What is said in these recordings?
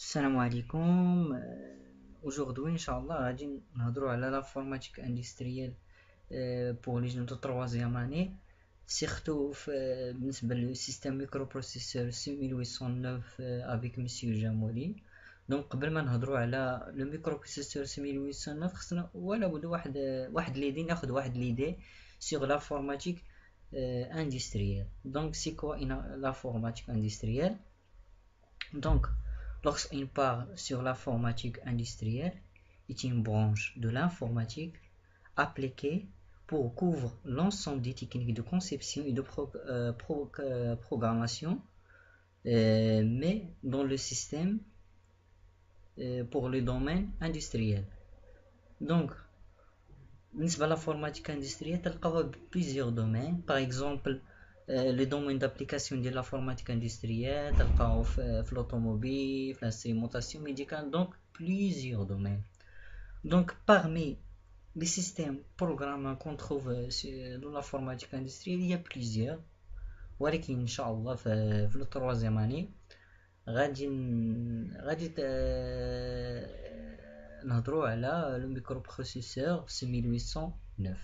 السلام عليكم. Aujourd'hui Inch'Allah غادي نهضروا على l'informatique industrielle pour les jeunes de 3e année, surtout بالنسبة للسيستم microprocesseur 6809 avec Monsieur Jamouli. Donc قبل ما نهضروا على le microprocesseur 6809 خصنا ولا بد واحد ليدي ناخذ واحد ليدي sur l'informatique industrielle. Donc c'est quoi l'informatique industrielle? Donc, lorsqu'on parle sur l'informatique industrielle, est une branche de l'informatique appliquée pour couvrir l'ensemble des techniques de conception et de programmation, mais dans le système pour le domaine industriel. Donc, بالنسبة l'informatique industrielle, تلقاوها plusieurs domaines. Par exemple, le domaine d'application de l'informatique industrielle, تلقاو في l'automobile, في l'instrumentation médicale, donc plusieurs domaines. Donc parmi les systèmes programmés qu'on trouve dans l'informatique industrielle, il y a plusieurs. ولكن إن شاء الله في le 3e année غادي نهضروا على le microprocesseur 6809.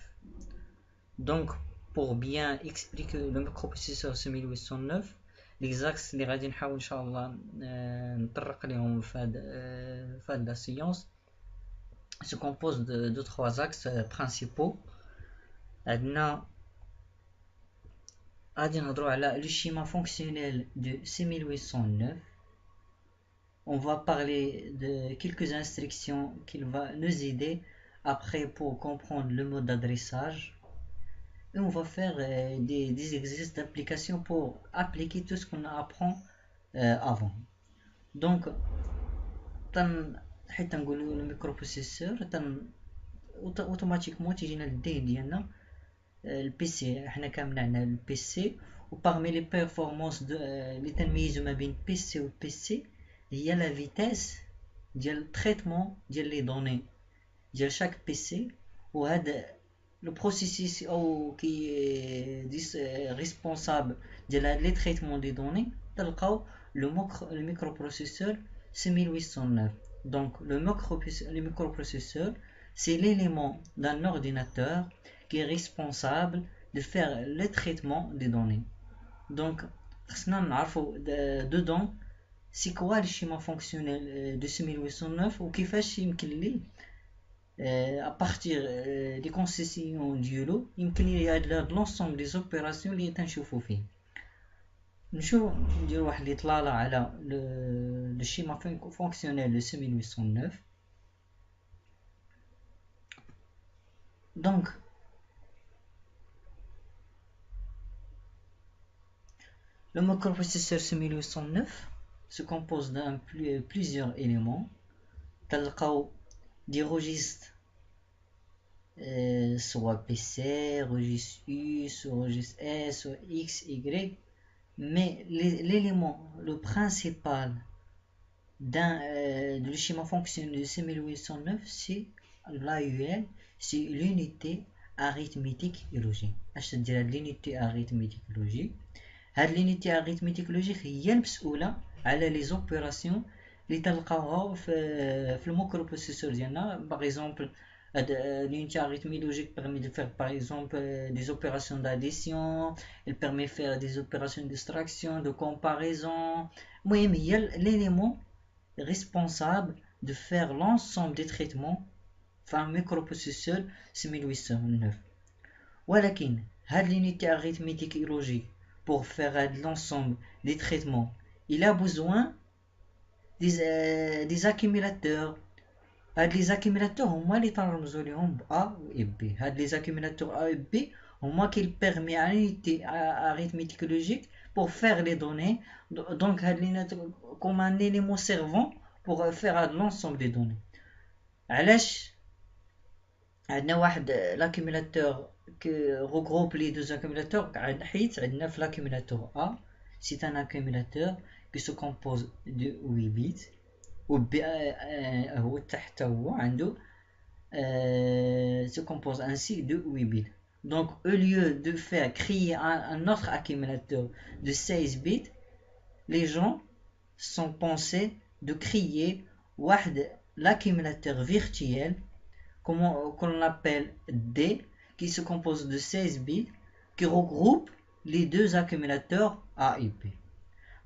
Donc pour bien expliquer le microprocesseur 6809, les axes اللي غادي نحاول ان شاء الله نطرق لهم في هاد la science se compose de trois axes principaux. عندنا غادي نهضروا على le schéma fonctionnel de 6809. On va parler de quelques instructions qui vont nous aider après pour comprendre le mode d'adressage. Et on va faire des exercices d'application pour appliquer tout ce qu'on apprend avant. Donc, حيت نقولوا le microprocesseur automatiquement تيجينا للذهن ديالنا البيسي. حنا كامل عندنا البيسي، وparmi les performances اللي تنميزوا ما بين بيسي و بيسي هي la vitesse ديال التريتمون ديال لي دوني ديال شاك بيسي. وهذا le processus qui est responsable de les traitements des données, le microprocesseur 6809. Donc le microprocesseur, c'est l'élément d'un ordinateur qui est responsable de faire le traitement des données. Donc dedans c'est quoi le schéma fonctionnel de 6809 ou كيفاش يمكن لي à partir des concessions du lot يمكن لي l'ensemble des opérations اللي تنشوفوا فيه. نشوف ندير واحد الاطلاله على le schéma fonctionnel de 6809. Donc le microprocesseur 6809 se compose d'un plusieurs éléments. تلقاو des registres soit PC, registre U, soit registre S, soit X, Y, mais l'élément, le principal du schéma fonctionnel de 6809, c'est l'AUL, c'est l'unité arithmétique et logique. أش تدير هاد l'unité arithmétique et logique؟ هاد l'unité arithmétique logique هي المسؤولة على les opérations اللي تلقاوها في الميكروبروسيسور ديالنا. باغ اكزومبل l'unité arithmétique logique permet de faire par exemple des opérations d'addition, elle permet de faire des opérations d'extraction, de comparaison. المهم هي l'élément responsable de faire l'ensemble des traitements في un microprocesseur 6809. ولكن هاد l'unité arithmétique et logique pour faire l'ensemble des traitements, il a besoin des accumulateurs. هاد les accumulateurs هما اللي تنرمزوا لهم ب A et B. هاد les accumulateurs A et B هما qui permettent à l'unité arithmétique logique pour faire les données. Donc هاد comme un élément servant pour faire l'ensemble des données. علاش عندنا واحد l'accumulateur qui regroupe les deux accumulateurs؟ حيت عندنا في l'accumulateur A, c'est un accumulateur qui se compose de 8 bits, و B هو تحت هو عنده se compose ainsi de 8 bits. Donc au lieu de faire créer un autre accumulateur de 16 bits, les gens sont pensés de créer l'accumulateur virtuel qu'on appelle D, qui se compose de 16 bits, qui regroupe les deux accumulateurs A et B.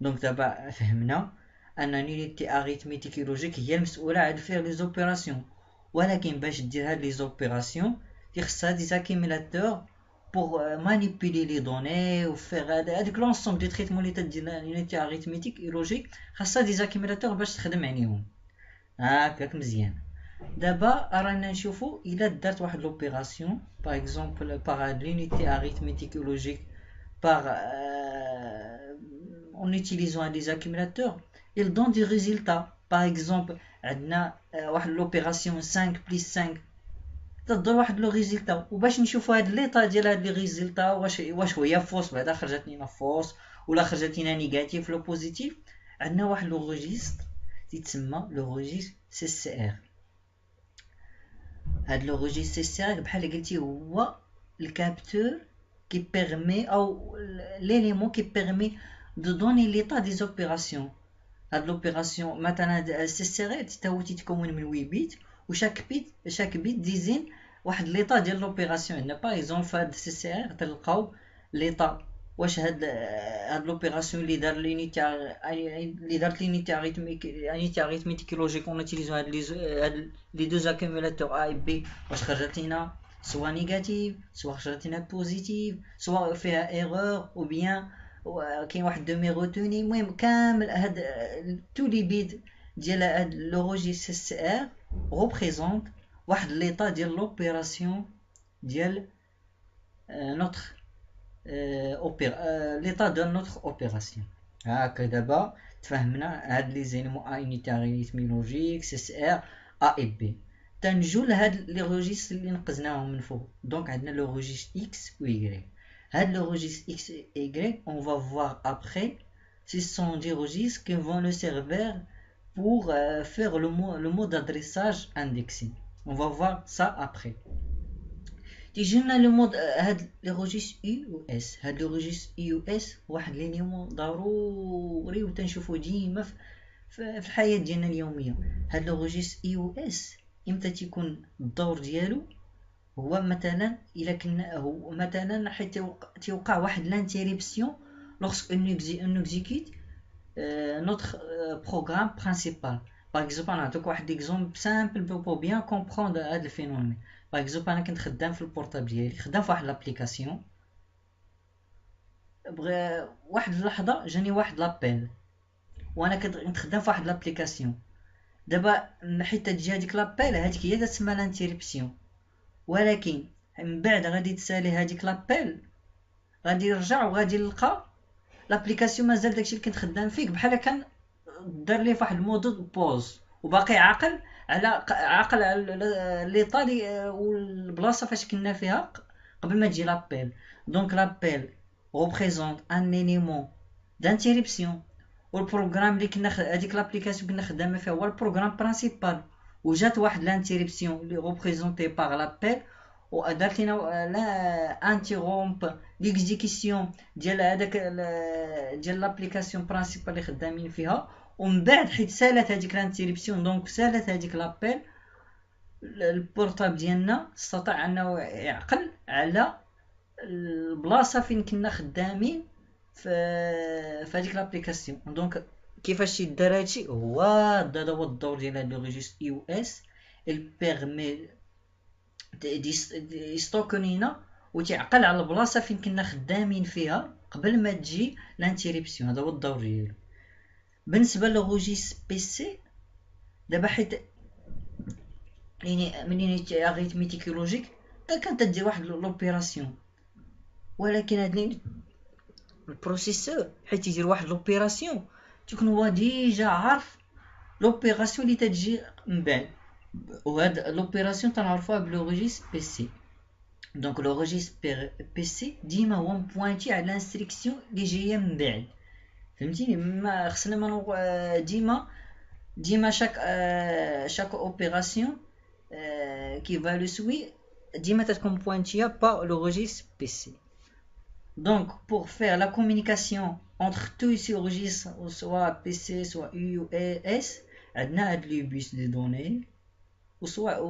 Donc d'abord فهمنا ان l'unité arithmétique et logique هي المسؤولة على faire les opérations, ولكن باش دير هاد les opérations خصها des accumulateurs pour manipuler les données ou faire هذاك l'ensemble des traitements اللي تدير l'unité arithmétique et logique خصها des accumulateurs باش تخدم عليهم. هكاك مزيان. دابا رانا نشوفو الا درت واحد l'opération par exemple par l'unité arithmétique et logique par en utilisant des accumulateurs, il donne des résultats. Par exemple, l'opération 5 plus 5 تضل واحد لو ريزلتا، وباش نشوفوا هاد ليطا ديال هاد لي ريزلتا واش هي فوس بعدا خرجت لينا فوس ولا خرجت لينا نيجاتيف ولا بوزيتيف، عندنا واحد لو ريجستر يتسمى لو ريجستر سي سي ار. هاد لو ريجستر سي سي ار بحال قلتي هو الكابتور qui permet ou l'élément qui permet de donner l'état des opérations. L'opération مثلا CCR تتكون من 8 بيت وشاك بيت ديزين واحد l'état ديال l'opération. عندنا باغ اكزومبل في هاد CCR تلقاو l'état واش هاد l'opération اللي دار l'unité arithmétique logique en utilisant les deux accumulateurs A et B واش خرجت لنا soit négative, soit خرجتنا positive, soit فيها erreur ou bien كاين واحد دمي روتوني. المهم كامل هاد tous les bits ديال هاد لو registre CCR représente واحد l'état ديال l'opération ديال notre l'état de notre opération. هاكا دابا تفهمنا هاد لي زيلمون unité arithmétique logique CCR A et B. تنجو لهاد لي روجيستر اللي نقزناهم من فوق. دونك عندنا لو روجيستر X و Y. هاد لو روجيستر X et Y on va voir après, ce sont des registres qui vont le servir pour faire le mot d'adressage indexé. On va voir ça après. تيجينا لو مود هاد لي روجيستر U و S. هاد لو روجيستر U و S واحد لينيمون ضروري وتنشوفو ديما في الحياة ديالنا اليومية. هاد لو روجيستر U و S امتى تيكون الدور ديالو هو مثلا الا كنا هو مثلا حيت تيوقع واحد لانتيريبسيون lorsque on exécute notre programme principal. par exemple نعطيك واحد اكزومبل سامبل pour bien comprendre هذا الفينومين. par exemple انا كنت خدام في البورطابل ديالي، خدام في واحد لابليكاسيون، بغى واحد اللحظه جاني واحد لابيل وانا كنت خدام في واحد لابليكاسيون. دابا حيت تجي هذيك لابيل هذيك هي تسمى لانتيريبسيون، ولكن من بعد غادي تسالي هذيك لابيل غادي يرجع وغادي يلقى لابليكاسيون مازال داكشي اللي كنت خدام فيك بحال كان دار ليه فواحد المود بوز وباقي عاقل على لي طالي والبلاصه فاش كنا فيها قبل ما تجي لابيل. دونك لابيل représente un élément d'interruption والبروغرام اللي كنا هذيك لابليكاسيون كنا خدامه فيها هو البروغرام برينسيبال، وجات واحد لانتيريبسيون اللي ريبريزونتي باغ لابيل ودارت لنا لا انتيرومب ليكزيكسيون ديال هذاك ديال لابليكاسيون برينسيبال اللي خدامين فيها. ومن بعد حيت سالت هذيك لانتيريبسيون دونك سالت هذيك لابيل البورطابل ديالنا استطاع انه يعقل على البلاصه فين كنا خدامين في هذيك لابليكاسيون. دونك كيفاش يدار هادشي هو هذا هو الدور ديال هاد لو ريجستر اي او اس. il permet يستوكنينا وتعقل على البلاصه فين كنا خدامين فيها قبل ما تجي لانتيريبسيون. هذا هو الدور ديالو. بالنسبه للروجيستر بي سي دابا حيت يعني منين اريثميتيك لوجيك كانت تدير واحد لوبيراسيون، ولكن هاد البروسيسور حيت يدير واحد لوبيراسيون تكون هو ديجا عارف لوبيراسيون اللي تجي من بعد، وهاد لوبيراسيون تنعرفوها بلو ريجستر بي سي. دونك لو ريجستر بي سي ديما هو مبوينتي على الانستركسيون اللي جايه من بعد، فهمتيني؟ ما خصنا ما ديما chaque opération qui va le suivre ديما تكون بوينتيا با لو ريجستر بي سي. Donc, pour faire la communication entre tous ces registres, soit PC, soit U ou S, on a les bus de données, ou soit